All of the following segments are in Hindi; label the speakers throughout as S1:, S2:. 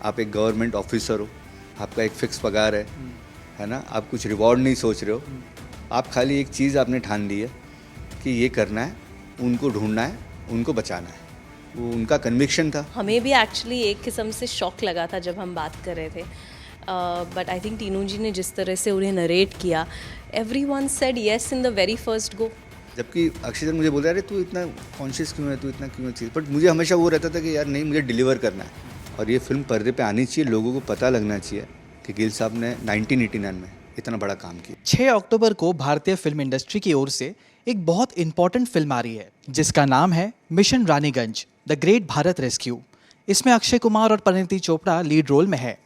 S1: आप एक गवर्नमेंट ऑफिसर हो, आपका एक फिक्स पगार है ना, आप कुछ रिवॉर्ड नहीं सोच रहे हो, आप खाली एक चीज़ आपने ठान ली है कि ये करना है, उनको ढूंढना है, उनको बचाना है। वो उनका कन्विक्शन था।
S2: हमें भी एक्चुअली एक किस्म से शॉक लगा था जब हम बात कर रहे थे, बट आई थिंक टीनू जी ने जिस तरह से उन्हें नरेट किया, everyone said yes in the very first go.
S1: जबकि अक्षय सर मुझे बोल रहे तू इतना कॉन्शियस क्यों है, तू इतना क्यों चीज़, बट मुझे हमेशा वो रहता था कि यार नहीं, मुझे डिलीवर करना है और ये फिल्म पर्दे पे आनी चाहिए, लोगों को पता लगना चाहिए कि गिल साहब ने 1989 में इतना बड़ा काम किया।
S3: 6 अक्टूबर को भारतीय फिल्म इंडस्ट्री की ओर से एक बहुत इंपॉर्टेंट फिल्म आ रही है जिसका नाम है mission Raniganj the great Bharat rescue. इसमें अक्षय कुमार और परिणीति चोपड़ा लीड रोल में है।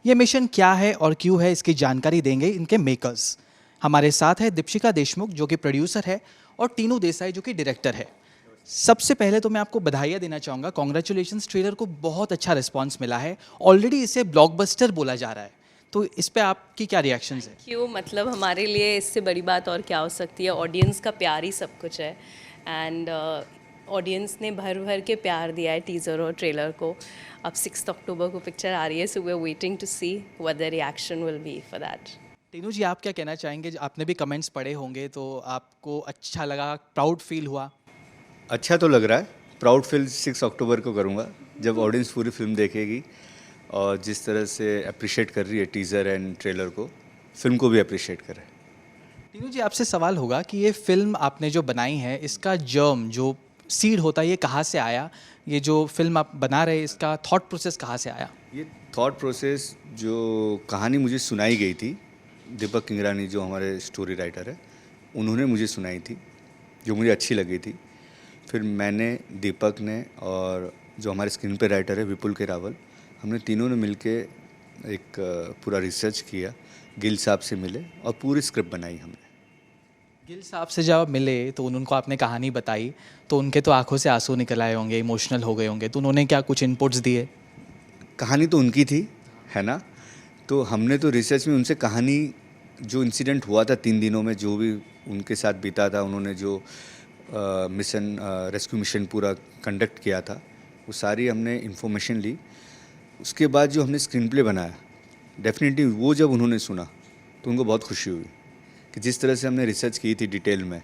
S3: ये मिशन क्या है और क्यों है, इसकी जानकारी देंगे इनके मेकर्स। हमारे साथ है दीपशिका देशमुख जो कि प्रोड्यूसर है और टीनू देसाई जो कि डायरेक्टर है। सबसे पहले तो मैं आपको बधाइयाँ देना चाहूँगा, कॉन्ग्रेचुलेशंस। ट्रेलर को बहुत अच्छा रिस्पांस मिला है, ऑलरेडी इसे ब्लॉकबस्टर बोला जा रहा है, तो इस पे आपकी क्या रिएक्शंस है?
S2: क्यों, मतलब हमारे लिए इससे बड़ी बात और क्या हो सकती है। ऑडियंस का प्यार ही सब कुछ है, एंड ऑडियंस ने भर भर के प्यार दिया है टीज़र और ट्रेलर को। अब 6 अक्टूबर को पिक्चर आ रही है, so we are waiting to see what the reaction will be for that.
S3: Tinu ji, आप क्या कहना चाहेंगे? आपने भी कमेंट्स पढ़े होंगे, तो आपको अच्छा लगा, प्राउड फील हुआ?
S1: अच्छा तो लग रहा है, प्राउड फील 6 अक्टूबर को करूँगा जब ऑडियंस पूरी फिल्म देखेगी और जिस तरह से अप्रिशिएट कर रही है टीज़र एंड ट्रेलर को, फिल्म को भी अप्रिशिएट करे।
S3: टीनू जी, आपसे सवाल होगा कि ये फिल्म आपने जो बनाई है, इसका जर्म जो सीड होता है ये कहाँ से आया? ये जो फिल्म आप बना रहे, इसका थॉट प्रोसेस कहाँ से आया?
S1: ये थॉट प्रोसेस, जो कहानी मुझे सुनाई गई थी, दीपक किंगरानी जो हमारे स्टोरी राइटर है, उन्होंने मुझे सुनाई थी, जो मुझे अच्छी लगी थी। फिर मैंने, दीपक ने और जो हमारे स्क्रीन पे राइटर है विपुल के रावल, हमने तीनों ने मिलके एक पूरा रिसर्च किया, गिल साहब से मिले और पूरी स्क्रिप्ट बनाई हमने।
S3: गिल साहब से जब आप मिले तो उनको आपने कहानी बताई, तो उनके तो आंखों से आंसू निकल आए होंगे, इमोशनल हो गए होंगे, तो उन्होंने क्या कुछ इनपुट्स दिए?
S1: कहानी तो उनकी थी, है ना, तो हमने तो रिसर्च में उनसे कहानी, जो इंसिडेंट हुआ था 3 दिनों में, जो भी उनके साथ बीता था, उन्होंने जो मिशन रेस्क्यू मिशन पूरा कंडक्ट किया था, वो सारी हमने इन्फॉर्मेशन ली। उसके बाद जो हमने स्क्रीन प्ले बनाया, डेफिनेटली वो जब उन्होंने सुना तो उनको बहुत खुशी हुई कि जिस तरह से हमने रिसर्च की थी डिटेल में,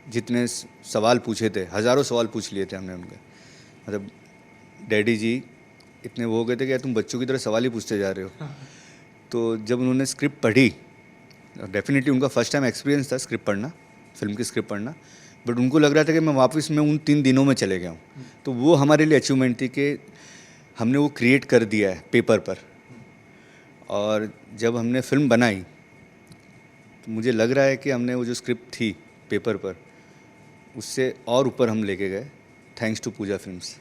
S1: जितने सवाल पूछे थे, हज़ारों सवाल पूछ लिए थे हमने उनके, मतलब डैडी जी इतने वो हो गए थे कि यार तुम बच्चों की तरह सवाल ही पूछते जा रहे हो। तो जब उन्होंने स्क्रिप्ट पढ़ी, डेफिनेटली उनका फर्स्ट टाइम एक्सपीरियंस था स्क्रिप्ट पढ़ना, फिल्म की स्क्रिप्ट पढ़ना, बट उनको लग रहा था कि मैं वापस में उन 3 दिनों में चले गया हूँ। तो वो हमारे लिए अचीवमेंट थी कि हमने वो क्रिएट कर दिया है पेपर पर। और जब हमने फिल्म बनाई तो मुझे लग रहा है कि हमने वो जो स्क्रिप्ट थी पेपर पर, उससे और ऊपर हम लेके गए, thanks to Pooja films.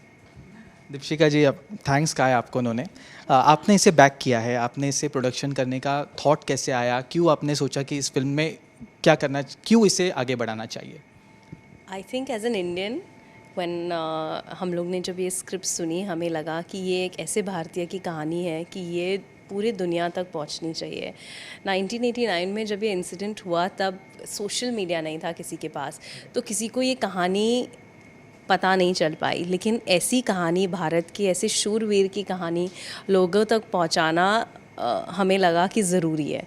S3: Deepshika ji, अब थैंक्स कहा है आपको उन्होंने। आपने इसे बैक किया है, आपने इसे प्रोडक्शन करने का थॉट कैसे आया? क्यों आपने सोचा कि इस फिल्म में क्या करना, क्यों इसे आगे बढ़ाना चाहिए?
S2: I think as an Indian, when हम लोग ने जब ये स्क्रिप्ट सुनी, हमें लगा कि ये एक ऐसे भारतीय की कहानी है कि ये पूरे दुनिया तक पहुंचनी चाहिए। 1989 में जब ये इंसिडेंट हुआ, तब सोशल मीडिया नहीं था किसी के पास, तो किसी को ये कहानी पता नहीं चल पाई। लेकिन ऐसी कहानी, भारत की ऐसे शूरवीर की कहानी लोगों तक पहुंचाना हमें लगा कि ज़रूरी है,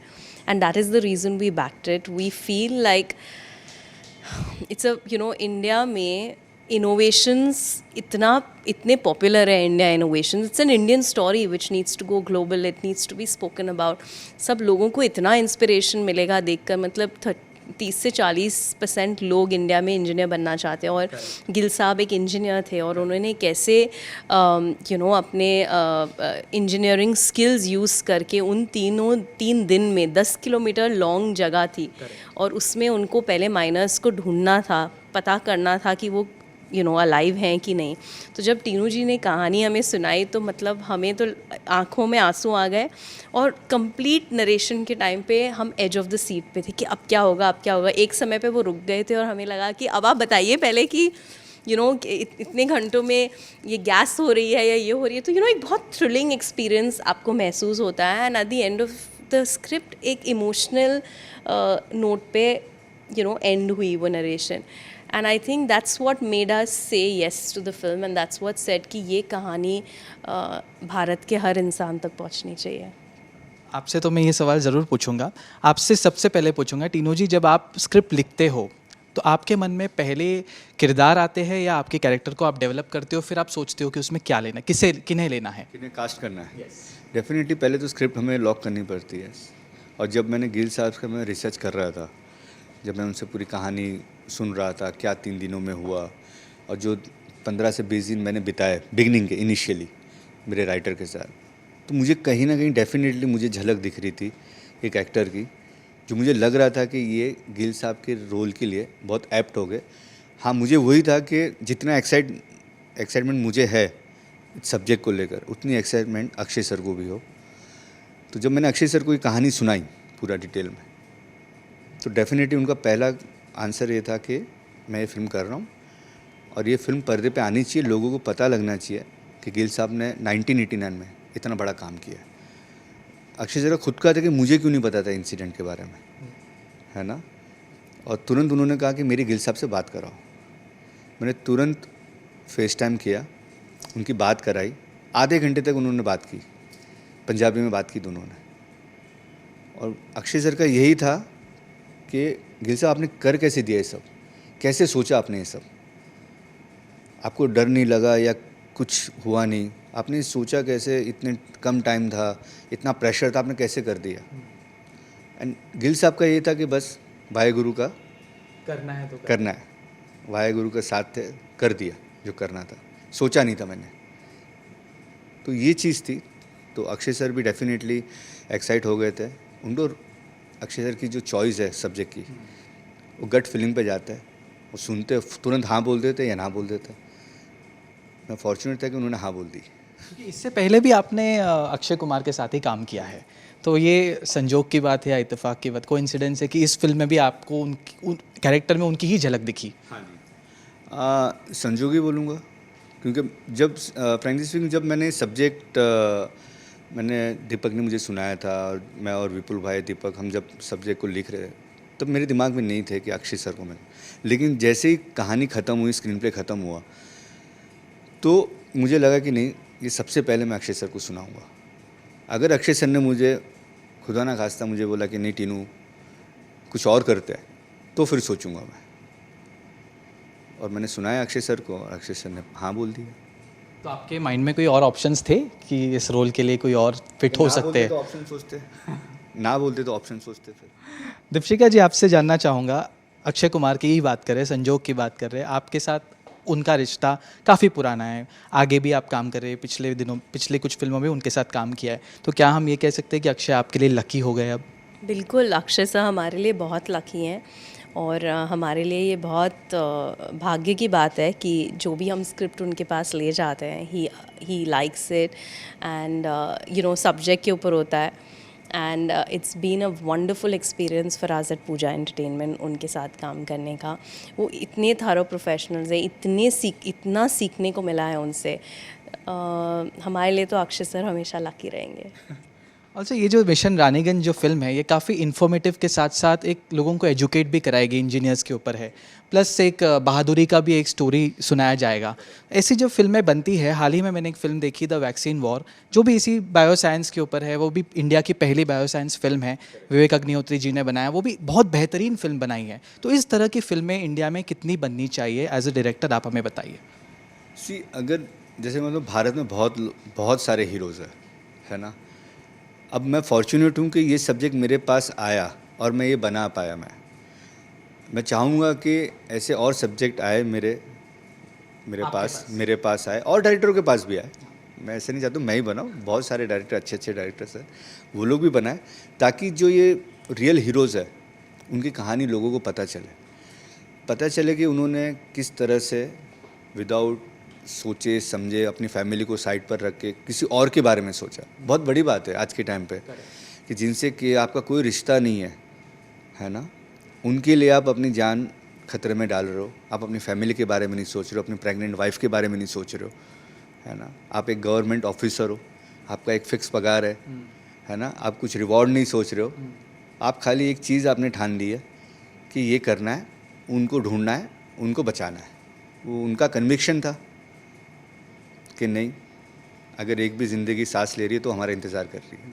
S2: and that is the reason we backed it. We feel like it's a, India में इनोवेशंस इतने पॉपुलर है। India innovations, it's an Indian story which needs to go global, it needs to be spoken about. सब लोगों को इतना इंस्पिरेशन मिलेगा देखकर, मतलब 30 से 40% लोग इंडिया में इंजीनियर बनना चाहते हैं, और गिल साहब एक इंजीनियर थे और उन्होंने कैसे अपने इंजीनियरिंग स्किल्स यूज़ करके उन 3 दिन में 10 किलोमीटर लॉन्ग जगह थी, और उसमें उनको पहले माइनर्स को ढूंढना था, पता करना था कि वो अलाइव हैं कि नहीं। तो जब टीनू जी ने कहानी हमें सुनाई, तो मतलब हमें तो आंखों में आंसू आ गए, और कंप्लीट नरेशन के टाइम पे हम एज ऑफ द सीट पे थे कि अब क्या होगा, अब क्या होगा। एक समय पे वो रुक गए थे और हमें लगा कि अब आप बताइए पहले कि इतने घंटों में ये गैस हो रही है या ये हो रही है। तो एक बहुत थ्रिलिंग एक्सपीरियंस आपको महसूस होता है, and at the end of the script एक इमोशनल नोट पे एंड हुई वो narration. And I think that's what made us say yes to the film and that's what said कि ये कहानी भारत के हर इंसान तक पहुंचनी चाहिए.
S3: आपसे तो मैं ये सवाल ज़रूर पूछूंगा. आपसे सबसे पहले पूछूंगा टीनू जी, जब आप स्क्रिप्ट लिखते हो तो आपके मन में पहले किरदार आते हैं या आपके कैरेक्टर को आप डेवलप करते हो, फिर आप सोचते हो कि उसमें क्या लेना, किन्हें लेना है?
S1: किन्हें कास्ट करना है. डेफिनेटली पहले तो स्क्रिप्ट हमें लॉक करनी पड़ती है. और जब मैंने गिल साहब का मैं रिसर्च कर रहा था, जब मैं उनसे पूरी कहानी सुन रहा था, क्या 3 दिनों में हुआ, और जो 15 से 20 दिन मैंने बिताए बिगनिंग के इनिशियली मेरे राइटर के साथ, तो मुझे कहीं ना कहीं डेफिनेटली मुझे झलक दिख रही थी एक एक्टर की, जो मुझे लग रहा था कि ये गिल साहब के रोल के लिए बहुत एप्ट हो गए. हाँ, मुझे वही था कि जितना एक्साइटमेंट मुझे है इस सब्जेक्ट को लेकर, उतनी एक्साइटमेंट अक्षय सर को भी हो. तो जब मैंने अक्षय सर को ये कहानी सुनाई पूरा डिटेल में, तो डेफिनेटली उनका पहला आंसर ये था कि मैं ये फिल्म कर रहा हूँ और ये फिल्म पर्दे पे आनी चाहिए, लोगों को पता लगना चाहिए कि गिल साहब ने 1989 में इतना बड़ा काम किया है. अक्षय सर का खुद का था कि मुझे क्यों नहीं पता था इंसिडेंट के बारे में, है ना. और तुरंत उन्होंने कहा कि मेरी गिल साहब से बात कराओ. मैंने तुरंत फेस टाइम किया, उनकी बात कराई. आधे घंटे तक उन्होंने बात की, पंजाबी में बात की दोनों ने. और अक्षय सर का यही था कि गिल साहब आपने कर कैसे दिया ये सब, कैसे सोचा आपने ये सब, आपको डर नहीं लगा या कुछ हुआ नहीं, आपने सोचा कैसे, इतने कम टाइम था, इतना प्रेशर था, आपने कैसे कर दिया. एंड गिल साहब का ये था कि बस वाहेगुरु का
S3: करना है तो
S1: करना है, वाहेगुरु के साथ थे, कर दिया जो करना था, सोचा नहीं था मैंने. तो ये चीज़ थी. तो अक्षय सर भी डेफिनेटली एक्साइट हो गए थे. उनको अक्षय सर की जो चॉइस है सब्जेक्ट की, वो गट फीलिंग पे जाता है. वो सुनते तुरंत हाँ बोल देते या ना बोल देते. मैं फॉर्चुनेट था कि उन्होंने हाँ बोल दी.
S3: क्योंकि इससे पहले भी आपने अक्षय कुमार के साथ ही काम किया है, तो ये संजोग की बात है या इत्तेफाक की बात, कोइंसिडेंस है कि इस फिल्म में भी आपको उन कैरेक्टर में उनकी ही झलक दिखी?
S1: हाँ जी, संजोग ही बोलूँगा. क्योंकि जब फ्रेंकली स्पीकिंग जब मैंने सब्जेक्ट मैंने दीपक ने मुझे सुनाया था, और मैं और विपुल भाई दीपक हम जब सब्जेक्ट को लिख रहे तब मेरे दिमाग में नहीं थे कि अक्षय सर को मैं. लेकिन जैसे ही कहानी ख़त्म हुई, स्क्रीन प्ले ख़त्म हुआ, तो मुझे लगा कि नहीं, ये सबसे पहले मैं अक्षय सर को सुनाऊंगा. अगर अक्षय सर ने मुझे खुदा ना खास्ता मुझे बोला कि नहीं टीनू कुछ और करते हैं, तो फिर सोचूंगा मैं. और मैंने सुनाया अक्षय सर को, और अक्षय सर ने हाँ बोल दिया.
S3: तो आपके माइंड में कोई और ऑप्शंस थे कि इस रोल के लिए कोई और फिट हो सकते हैं?
S1: तो ऑप्शन सोचते, ना बोलते तो ऑप्शन सोचते. फिर
S3: दीपशिका जी, आपसे जानना चाहूँगा, अक्षय कुमार की ही बात करें, संजोग की बात कर रहे हैं, आपके साथ उनका रिश्ता काफ़ी पुराना है, आगे भी आप काम कर रहे हैं, पिछले कुछ फिल्मों में उनके साथ काम किया है, तो क्या हम ये कह सकते हैं कि अक्षय आपके लिए लकी हो गए अब?
S2: बिल्कुल, अक्षय सर हमारे लिए बहुत लकी हैं. और हमारे लिए ये बहुत भाग्य की बात है कि जो भी हम स्क्रिप्ट उनके पास ले जाते हैं, he likes it, and subject के ऊपर होता है. And it's been a wonderful experience for us at Pooja entertainment उनके साथ काम करने का. वो इतने थारो प्रोफेशनल्स हैं, इतना सीखने को मिला है उनसे. हमारे लिए तो अक्षय सर हमेशा लकी रहेंगे.
S3: अच्छा, ये जो मिशन रानीगंज जो फिल्म है, ये काफ़ी इन्फॉर्मेटिव के साथ साथ एक लोगों को एजुकेट भी कराएगी, इंजीनियर्स के ऊपर है, प्लस एक बहादुरी का भी एक स्टोरी सुनाया जाएगा. ऐसी जो फिल्में बनती है, हाल ही में मैंने एक फिल्म देखी द वैक्सीन वॉर, जो भी इसी बायोसाइंस के ऊपर है, वो भी इंडिया की पहली बायोसाइंस फिल्म है, विवेक अग्निहोत्री जी ने बनाया, वो भी बहुत बेहतरीन फिल्म बनाई है. तो इस तरह की फिल्में इंडिया में कितनी बननी चाहिए? एज अ डायरेक्टर आप हमें बताइए.
S1: अगर जैसे मतलब भारत में बहुत सारे हीरोज़ है ना. अब मैं फॉर्चुनेट हूँ कि ये सब्जेक्ट मेरे पास आया और मैं ये बना पाया. मैं चाहूँगा कि ऐसे और सब्जेक्ट आए मेरे पास आए, और डायरेक्टरों के पास भी आए. मैं ऐसे नहीं चाहता मैं ही बनाऊँ, बहुत सारे डायरेक्टर, अच्छे डायरेक्टर्स हैं, वो लोग भी बनाए, ताकि जो ये रियल हीरोज़ है उनकी कहानी लोगों को पता चले कि उन्होंने किस तरह से विदाउट सोचे समझे अपनी फैमिली को साइड पर रख के किसी और के बारे में सोचा. बहुत बड़ी बात है आज के टाइम पे कि जिनसे कि आपका कोई रिश्ता नहीं है ना, उनके लिए आप अपनी जान खतरे में डाल रहे हो. आप अपनी फैमिली के बारे में नहीं सोच रहे हो, अपनी प्रेग्नेंट वाइफ के बारे में नहीं सोच रहे हो, है ना. आप एक गवर्नमेंट ऑफिसर हो, आपका एक फिक्स पगार है ना. आप कुछ रिवॉर्ड नहीं सोच रहे हो. आप खाली एक चीज़ आपने ठान ली है कि ये करना है, उनको ढूंढना है उनको बचाना है। वो उनका कन्विक्शन था कि नहीं, अगर एक भी ज़िंदगी सांस ले रही है तो हमारा इंतज़ार कर रही है।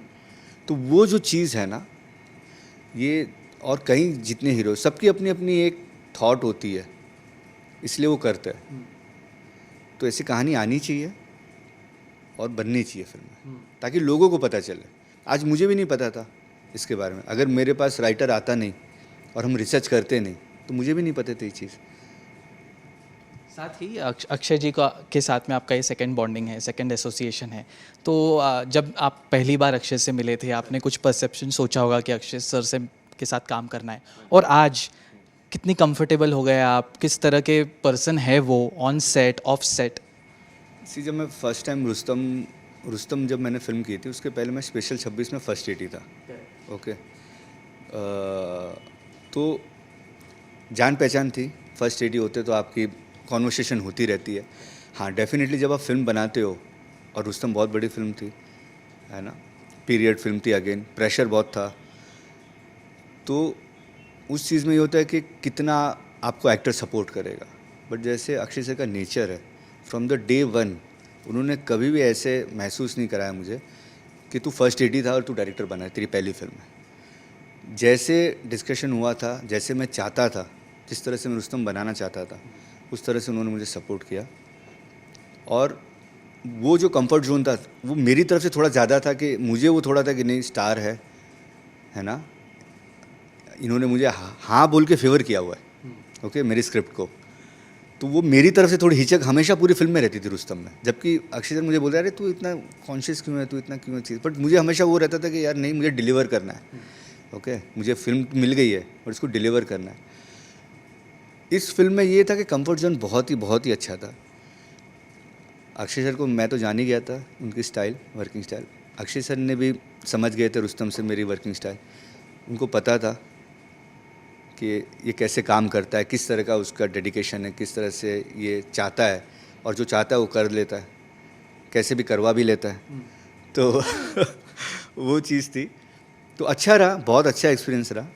S1: तो वो जो चीज़ है ना, ये और कहीं जितने हीरो, सबकी अपनी अपनी एक थॉट होती है, इसलिए वो करते हैं। तो ऐसी कहानी आनी चाहिए और बननी चाहिए फिल्म में, ताकि लोगों को पता चले। आज मुझे भी नहीं पता था इसके बारे में, अगर मेरे पास राइटर आता नहीं और हम रिसर्च करते नहीं तो मुझे भी नहीं पता था ये चीज़।
S3: साथ ही अक्षय जी का के साथ में आपका ये सेकंड बॉन्डिंग है, सेकंड एसोसिएशन है। तो जब आप पहली बार अक्षय से मिले थे, आपने कुछ परसेप्शन सोचा होगा कि अक्षय सर से के साथ काम करना है, और आज कितनी कंफर्टेबल हो गए आप? किस तरह के पर्सन है वो ऑन सेट, ऑफ सेट?
S1: जब मैं फर्स्ट टाइम रुस्तम जब मैंने फिल्म की थी, उसके पहले मैं स्पेशल 26 में फर्स्ट एडी था। ओके, तो जान पहचान थी। फर्स्ट एडी होते तो आपकी कॉन्वर्सेशन होती रहती है। हाँ, डेफिनेटली जब आप फिल्म बनाते हो, और रुस्तम बहुत बड़ी फिल्म थी, है ना, पीरियड फिल्म थी, अगेन प्रेशर बहुत था, तो उस चीज़ में ये होता है कि कितना आपको एक्टर सपोर्ट करेगा। बट जैसे अक्षय सर का नेचर है, फ्रॉम द डे वन उन्होंने कभी भी ऐसे महसूस नहीं कराया मुझे कि तू फर्स्ट एडी था और तू डायरेक्टर बना है तेरी पहली फिल्म है। जैसे डिस्कशन हुआ था, जैसे मैं चाहता था, जिस तरह से मैं रुस्तम बनाना चाहता था, उस तरह से उन्होंने मुझे सपोर्ट किया। और वो जो कंफर्ट जोन था वो मेरी तरफ से थोड़ा ज़्यादा था, कि मुझे वो थोड़ा था कि नहीं, स्टार है ना, इन्होंने मुझे हाँ बोल के फेवर किया हुआ है, ओके, मेरी स्क्रिप्ट को। तो वो मेरी तरफ से थोड़ी हिचक हमेशा पूरी फिल्म में रहती थी रुस्तम में। जबकि अक्षय सर मुझे बोल रहा है, अरे तू इतना कॉन्शियस क्यों है, तू इतना क्यों है चीज़, बट मुझे हमेशा वो रहता था कि यार नहीं, मुझे डिलीवर करना है। ओके, मुझे फिल्म मिल गई है और इसको डिलीवर करना है। इस फिल्म में ये था कि कंफर्ट जोन बहुत ही अच्छा था। अक्षय सर को मैं तो जान ही गया था, उनकी style, working style. Akshay sir ने भी समझ गए थे रुस्तम से मेरी वर्किंग स्टाइल। उनको पता था कि ये कैसे काम करता है, किस तरह का उसका डेडिकेशन है, किस तरह से ये चाहता है, और जो चाहता है वो कर लेता है, कैसे भी करवा भी लेता है। तो वो चीज़ थी। तो अच्छा रहा, बहुत अच्छा एक्सपीरियंस रहा।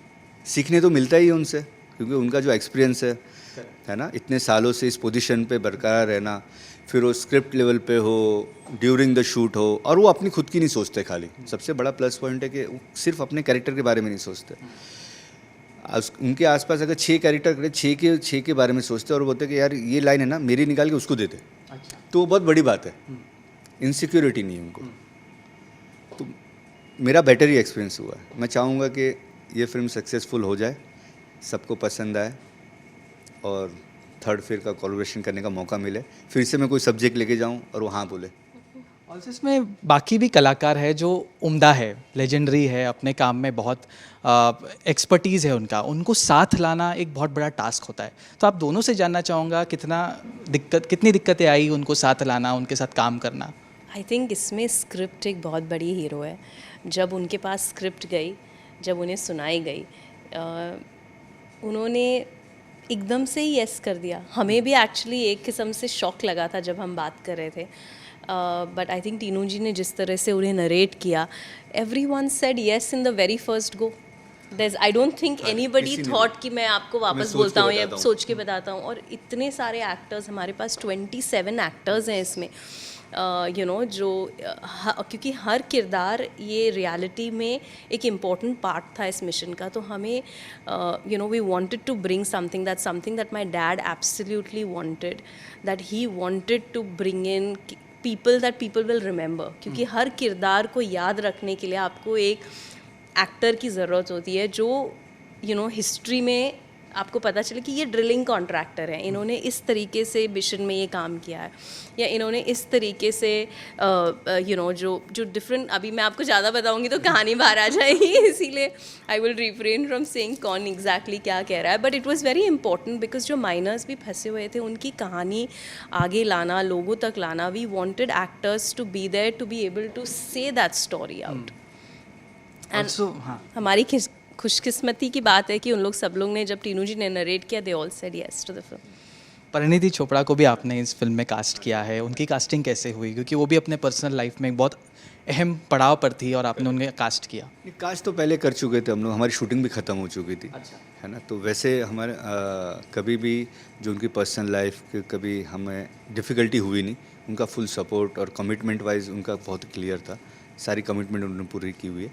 S1: सीखने तो मिलता ही है उनसे, क्योंकि उनका जो एक्सपीरियंस है ना, इतने सालों से इस पोजीशन पे बरकरार रहना, फिर वो स्क्रिप्ट लेवल पे हो, ड्यूरिंग द शूट हो, और वो अपनी खुद की नहीं सोचते खाली। सबसे बड़ा प्लस पॉइंट है कि वो सिर्फ अपने कैरेक्टर के बारे में नहीं सोचते। उनके आसपास अगर 6 कैरेक्टर खड़े, 6 के बारे में सोचते, और वो बोलते कि यार ये लाइन है ना, मेरी निकाल के उसको देते।
S3: अच्छा।
S1: तो वो बहुत बड़ी बात है, इनसिक्योरिटी नहीं है उनको। तो मेरा बेटर ही एक्सपीरियंस हुआ है। मैं चाहूँगा कि ये फिल्म सक्सेसफुल हो जाए, सबको पसंद आए, और थर्ड फिर का कोलैबोरेशन करने का मौका मिले, फिर से मैं कोई सब्जेक्ट लेके जाऊँ और वो हाँ बोले।
S3: ऑल्सो इसमें बाकी भी कलाकार है जो उम्दा है, लेजेंडरी है, अपने काम में बहुत एक्सपर्टीज़ है उनका, उनको साथ लाना एक बहुत बड़ा टास्क होता है। तो आप दोनों से जानना चाहूँगा कितनी दिक्कतें आई उनको साथ लाना, उनके साथ काम करना?
S2: आई थिंक इसमें स्क्रिप्ट एक बहुत बड़ी हीरो है। जब उनके पास स्क्रिप्ट गई, जब उन्हें सुनाई गई, उन्होंने एकदम से ही यस कर दिया। हमें भी एक्चुअली एक किस्म से शॉक लगा था जब हम बात कर रहे थे, बट आई थिंक टीनू जी ने जिस तरह से उन्हें नरेट किया, everyone said yes in the very first go. I don't think anybody thought कि मैं आपको वापस बोलता हूँ या सोच के बताता हूँ। और इतने सारे एक्टर्स, हमारे पास 27 एक्टर्स हैं इसमें, जो क्योंकि हर किरदार ये रियलिटी में एक इम्पॉर्टेंट पार्ट था इस मिशन का। तो हमें we wanted to bring something that my dad absolutely wanted, that he wanted to bring in people that people will remember. क्योंकि हर किरदार को याद रखने के लिए आपको एक एक्टर की ज़रूरत होती है जो हिस्ट्री में आपको पता चले कि ये ड्रिलिंग कॉन्ट्रैक्टर हैं, इन्होंने इस तरीके से मिशन में ये काम किया है, या इन्होंने इस तरीके से जो डिफरेंट, अभी मैं आपको ज़्यादा बताऊंगी तो कहानी बाहर आ जाएगी, इसीलिए I will refrain from saying कौन एग्जैक्टली क्या कह रहा है। But it was very important because जो माइनर्स भी फंसे हुए थे उनकी कहानी आगे लाना, लोगों तक लाना, we wanted actors to be there to be able to say that story out. And हमारी खुशकिस्मती की बात है कि उन लोग सब लोग ने, जब टीनू जी ने नरेट किया, they all said yes to the film.
S3: Parineeti Chopra को भी आपने इस फिल्म में कास्ट किया है, उनकी कास्टिंग कैसे हुई? क्योंकि वो भी अपने पर्सनल लाइफ में एक बहुत अहम पड़ाव पर थी और आपने उन्हें कास्ट किया।
S1: कास्ट तो पहले कर चुके थे हम लोग, हमारी शूटिंग भी ख़त्म हो चुकी थी, है ना। तो वैसे हमारे कभी भी जो उनकी पर्सनल लाइफ के कभी हमें डिफ़िकल्टी हुई नहीं। उनका फुल सपोर्ट और कमिटमेंट वाइज उनका बहुत क्लियर था, सारी कमिटमेंट उन्होंने पूरी की हुई है।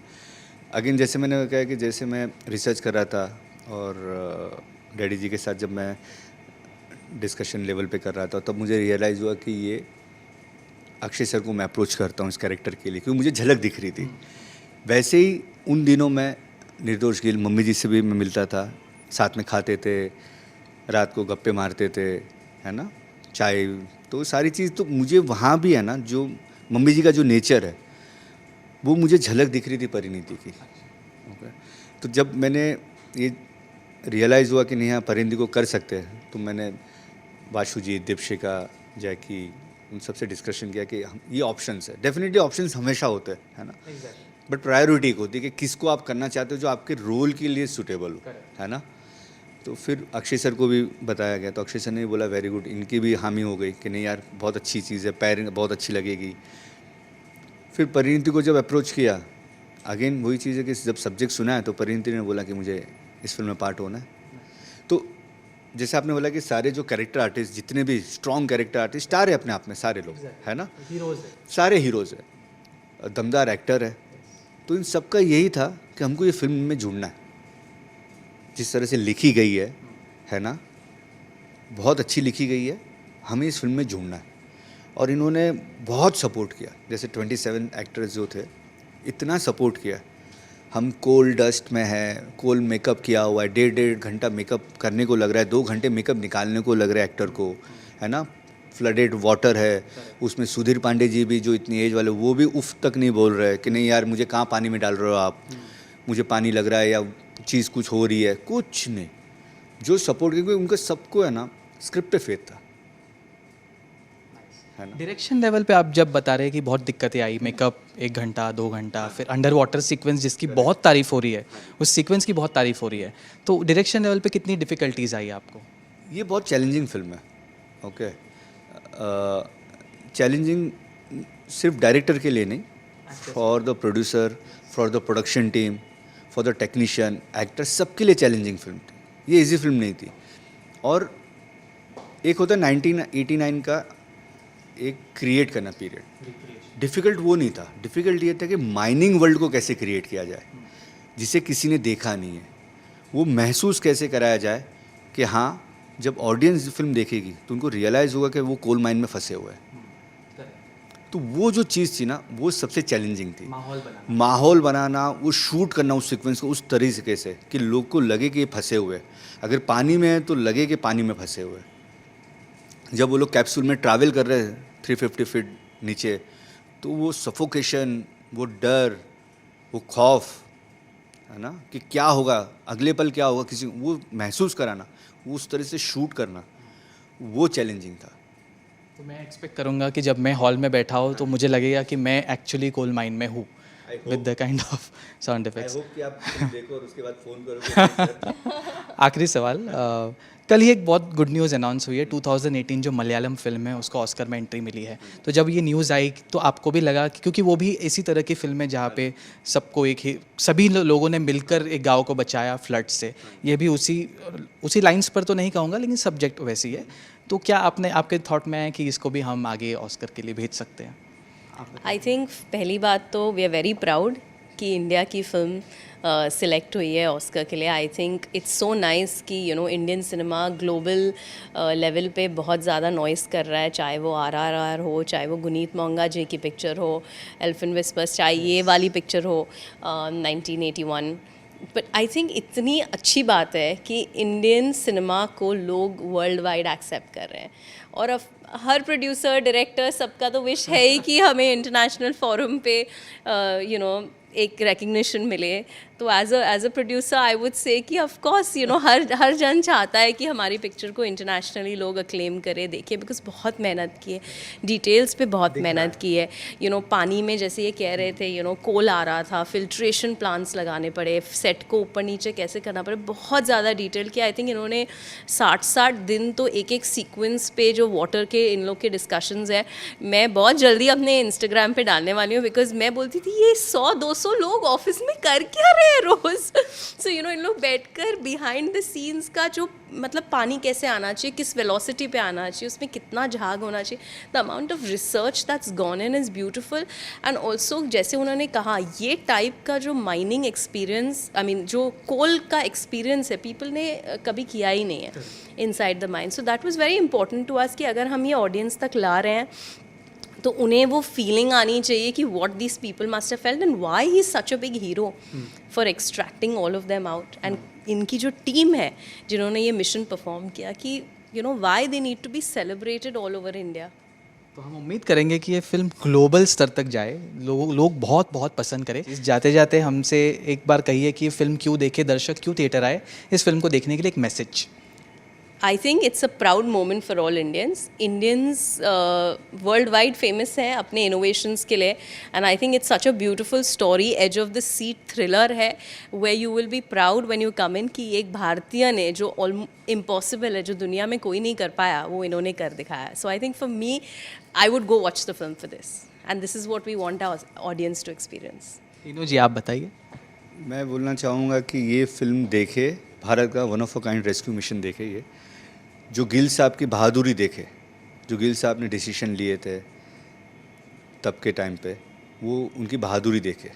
S1: अगेन जैसे मैंने कहा कि जैसे मैं रिसर्च कर रहा था और डैडी जी के साथ जब मैं डिस्कशन लेवल पे कर रहा था, तब मुझे रियलाइज़ हुआ कि ये अक्षय सर को मैं अप्रोच करता हूँ इस कैरेक्टर के लिए, क्योंकि मुझे झलक दिख रही थी। वैसे ही उन दिनों मैं निर्दोष गिल मम्मी जी से भी मैं मिलता था, साथ में खाते थे, रात को गप्पे मारते थे, है ना, चाय। तो सारी चीज़ तो मुझे वहाँ भी है ना, जो मम्मी जी का जो नेचर है वो मुझे झलक दिख रही थी परिणीति की। ओके, तो जब मैंने ये रियलाइज़ हुआ कि नहीं हाँ परिणीति को कर सकते हैं, तो मैंने वाशु जी, दीपशिका, जैकी, उन सबसे डिस्कशन किया कि ये ऑप्शंस है। डेफिनेटली ऑप्शंस हमेशा होते हैं, है ना, बट प्रायोरिटी एक होती है कि किसको आप करना चाहते हो जो आपके रोल के लिए सूटेबल हो, है ना। तो फिर अक्षय सर को भी बताया गया, तो अक्षय सर ने बोला वेरी गुड, इनकी भी हामी हो गई कि नहीं यार बहुत अच्छी चीज़ है, पैरिंग बहुत अच्छी लगेगी। फिर परिणीति को जब अप्रोच किया, अगेन वही चीज़ है कि जब सब्जेक्ट सुना है तो परिणीति ने बोला कि मुझे इस फिल्म में पार्ट होना है। तो जैसे आपने बोला कि सारे जो कैरेक्टर आर्टिस्ट, जितने भी स्ट्रॉन्ग कैरेक्टर आर्टिस्ट, स्टार है अपने आप में सारे लोग, है ना, सारे हीरोज़ है, दमदार एक्टर है। तो इन सबका यही था कि हमको ये फिल्म में जुड़ना है। जिस तरह से लिखी गई है ना, बहुत अच्छी लिखी गई है, हमें इस फिल्म में जुड़ना है। और इन्होंने बहुत सपोर्ट किया, जैसे 27 एक्टर्स जो थे, इतना सपोर्ट किया। हम कोल डस्ट में है, कोल मेकअप किया हुआ है, 1.5 घंटा मेकअप करने को लग रहा है, 2 घंटे मेकअप निकालने को लग रहा है एक्टर को, है ना। फ्लडेड वाटर है, उसमें सुधीर पांडे जी भी जो इतनी एज वाले, वो भी उफ तक नहीं बोल रहे कि नहीं यार मुझे कहाँ पानी में डाल रहे हो आप, मुझे पानी लग रहा है या चीज़ कुछ हो रही है, कुछ नहीं। जो सपोर्ट, क्योंकि उनका सबको है ना स्क्रिप्ट पे फेथ था, है ना।
S3: डायरेक्शन लेवल पे आप जब बता रहे हैं कि बहुत दिक्कतें आई, मेकअप 1 घंटा 2 घंटा, फिर अंडर वाटर सीक्वेंस जिसकी बहुत तारीफ हो रही है, उस सीक्वेंस की बहुत तारीफ हो रही है, तो डायरेक्शन लेवल पे कितनी डिफ़िकल्टीज आई आपको?
S1: ये बहुत चैलेंजिंग फिल्म है। ओके, चैलेंजिंग सिर्फ डायरेक्टर के लिए नहीं, for the producer, for the production team, for the technician, actor, सबके लिए चैलेंजिंग फिल्म थी। ये इजी फिल्म नहीं थी। और एक होता है 1989 का एक क्रिएट करना पीरियड, डिफ़िकल्ट वो नहीं था। डिफ़िकल्ट ये था कि माइनिंग वर्ल्ड को कैसे क्रिएट किया जाए जिसे किसी ने देखा नहीं है, वो महसूस कैसे कराया जाए कि हाँ जब ऑडियंस फिल्म देखेगी तो उनको रियलाइज़ होगा कि वो कोल माइन में फंसे हुए हैं। तो वो जो चीज़ थी ना, वो सबसे चैलेंजिंग थी। माहौल बनाना, वो शूट करना उस सीक्वेंस को उस तरीके से कि लोग को लगे कि ये फंसे हुए हैं। अगर पानी में है तो लगे कि पानी में फंसे हुए हैं। जब वो लोग कैप्सूल में ट्रैवल कर रहे हैं 350 फीट नीचे, तो वो सफोकेशन, वो डर, वो खौफ, है ना, कि क्या होगा अगले पल, क्या होगा किसी, वो महसूस कराना, वो उस तरह से शूट करना, वो चैलेंजिंग था।
S3: तो मैं एक्सपेक्ट करूँगा कि जब मैं हॉल में बैठा हूँ तो मुझे लगेगा कि मैं एक्चुअली कोल माइन में हूँ, with the kind of sound effects.
S1: I hope कि आप देखो और उसके बाद फ़ोन करोगे।
S3: आखिरी सवाल, कल ही एक बहुत गुड न्यूज़ अनाउंस हुई है, 2018 जो मलयालम फिल्म है उसको ऑस्कर में एंट्री मिली है। तो जब ये न्यूज़ आई तो आपको भी लगा कि, क्योंकि वो भी इसी तरह की फिल्म है जहाँ पे सबको एक ही, सभी लोगों ने मिलकर एक गांव को बचाया फ्लड से, ये भी उसी लाइंस पर तो नहीं कहूँगा लेकिन सब्जेक्ट वैसी है। तो क्या आपके थॉट में है कि इसको भी हम आगे ऑस्कर के लिए भेज सकते हैं?
S2: आई थिंक पहली बात तो वी आर वेरी प्राउड कि इंडिया की फ़िल्म सिलेक्ट हुई है ऑस्कर के लिए। आई थिंक इट्स सो नाइस कि इंडियन सिनेमा ग्लोबल लेवल पे बहुत ज़्यादा नॉइस कर रहा है, चाहे वो RRR हो, चाहे वो गुनीत मोंगा जी की पिक्चर हो, एल्फिन विस्पर्स, चाहे ये वाली पिक्चर हो 1981। बट आई थिंक इतनी अच्छी बात है कि इंडियन सिनेमा को लोग वर्ल्ड वाइड एक्सेप्ट कर रहे हैं। और अब हर प्रोड्यूसर, डायरेक्टर, सबका तो विश है ही कि हमें इंटरनेशनल फोरम पे एक रिकग्निशन मिले, तो as a producer I would say कि ऑफ कोर्स यू नो हर जन चाहता है कि हमारी पिक्चर को इंटरनेशनली लोग अक्लेम करें, देखें, बिकॉज बहुत मेहनत की है, डिटेल्स पे बहुत मेहनत की है। यू नो पानी में जैसे ये कह रहे थे, यू नो कोल आ रहा था, फिल्ट्रेशन प्लांट्स लगाने पड़े, सेट को ऊपर नीचे कैसे करना पड़े, बहुत ज़्यादा डिटेल किया। आई थिंक इन्होंने 60 दिन तो एक एक सीक्वेंस पे जो वाटर के इन लोग के डिस्कशंस है, मैं बहुत जल्दी अपने इंस्टाग्राम पे डालने वाली हूँ, बिकॉज मैं बोलती थी ये 100-200 लोग ऑफिस में कर क्या रहे हैं रोज। सो यू नो इन लोग बैठकर बिहाइंड द सीन्स का जो मतलब पानी कैसे आना चाहिए, किस वेलोसिटी पे आना चाहिए, उसमें कितना झाग होना चाहिए, the amount of research that's gone in is beautiful. And also जैसे उन्होंने कहा ये टाइप का जो माइनिंग एक्सपीरियंस, आई मीन जो कोल का एक्सपीरियंस है, पीपल ने कभी किया ही नहीं है inside the mine. So that was very important to us कि अगर हम ये ऑडियंस तक ला रहे हैं तो उन्हें वो फीलिंग आनी चाहिए कि what this people must have felt and why he is such a big hero for extracting all of them out. And इनकी जो टीम है जिन्होंने ये मिशन परफॉर्म किया कि you know why they need to be celebrated all over India.
S3: तो हम उम्मीद करेंगे कि ये फिल्म ग्लोबल स्तर तक जाए, लोग बहुत बहुत पसंद करें। इस जाते जाते हमसे एक बार कहिए कि ये फिल्म क्यों देखे, दर्शक क्यों थिएटर आए इस फिल्म को देखने के लिए, एक message.
S2: I think it's a proud moment for all Indians. Indians worldwide famous हैं अपने इनोवेशंस के लिए, and I think it's such a beautiful story, edge of the seat thriller है, way you will be proud when you come in कि एक भारतीय ने जो इम्पॉसिबल है, जो दुनिया में कोई नहीं कर पाया, वो इन्होंने कर दिखाया। So I think for me I would go watch the film for this, and this is what we want our audience to experience.
S3: Ino ji आप बताइए।
S1: मैं बोलना चाहूँगा कि ये फिल्म देखे, भारत का one of a kind rescue mission देखे, ये जो गिल साहब की बहादुरी देखे, जो गिल साहब ने डिसीजन लिए थे तब के टाइम पे, वो उनकी बहादुरी देखे,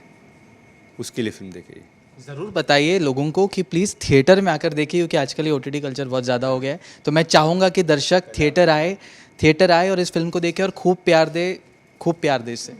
S1: उसके लिए फिल्म देखे।
S3: ज़रूर बताइए लोगों को कि प्लीज़ थिएटर में आकर देखिए, क्योंकि आजकल ये OTT कल्चर बहुत ज़्यादा हो गया है। तो मैं चाहूँगा कि दर्शक थिएटर आए और इस फिल्म को देखें और खूब प्यार दे इससे।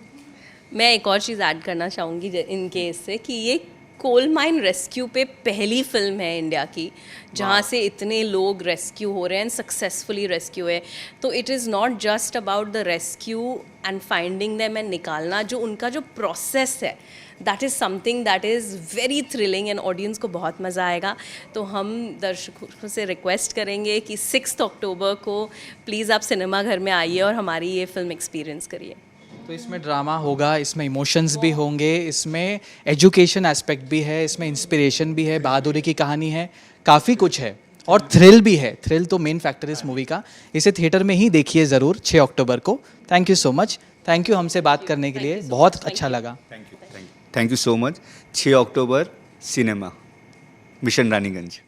S2: मैं एक और चीज़ ऐड करना चाहूँगी इनके इससे कि ये कोल माइन रेस्क्यू पे पहली फिल्म है इंडिया की जहाँ से इतने लोग रेस्क्यू हो रहे हैं, सक्सेसफुली रेस्क्यू है। तो it is not just about the rescue and finding them and निकालना, जो उनका जो प्रोसेस है that is something that is very thrilling and audience को बहुत मज़ा आएगा। तो हम दर्शकों से रिक्वेस्ट करेंगे कि 6 अक्टूबर को प्लीज़ आप सिनेमा घर में आइए और हमारी ये फिल्म एक्सपीरियंस करिए।
S3: तो इसमें ड्रामा होगा, इसमें इमोशंस भी होंगे, इसमें एजुकेशन एस्पेक्ट भी है, इसमें इंस्पिरेशन भी है, बहादुरी की कहानी है, काफ़ी कुछ है और थ्रिल भी है। थ्रिल तो मेन फैक्टर इस मूवी का। इसे थिएटर में ही देखिए ज़रूर 6 अक्टूबर को। Thank you so much, thank you हमसे बात करने के लिए, बहुत अच्छा लगा।
S1: Thank you so much. 6 October cinema, mission Raniganj.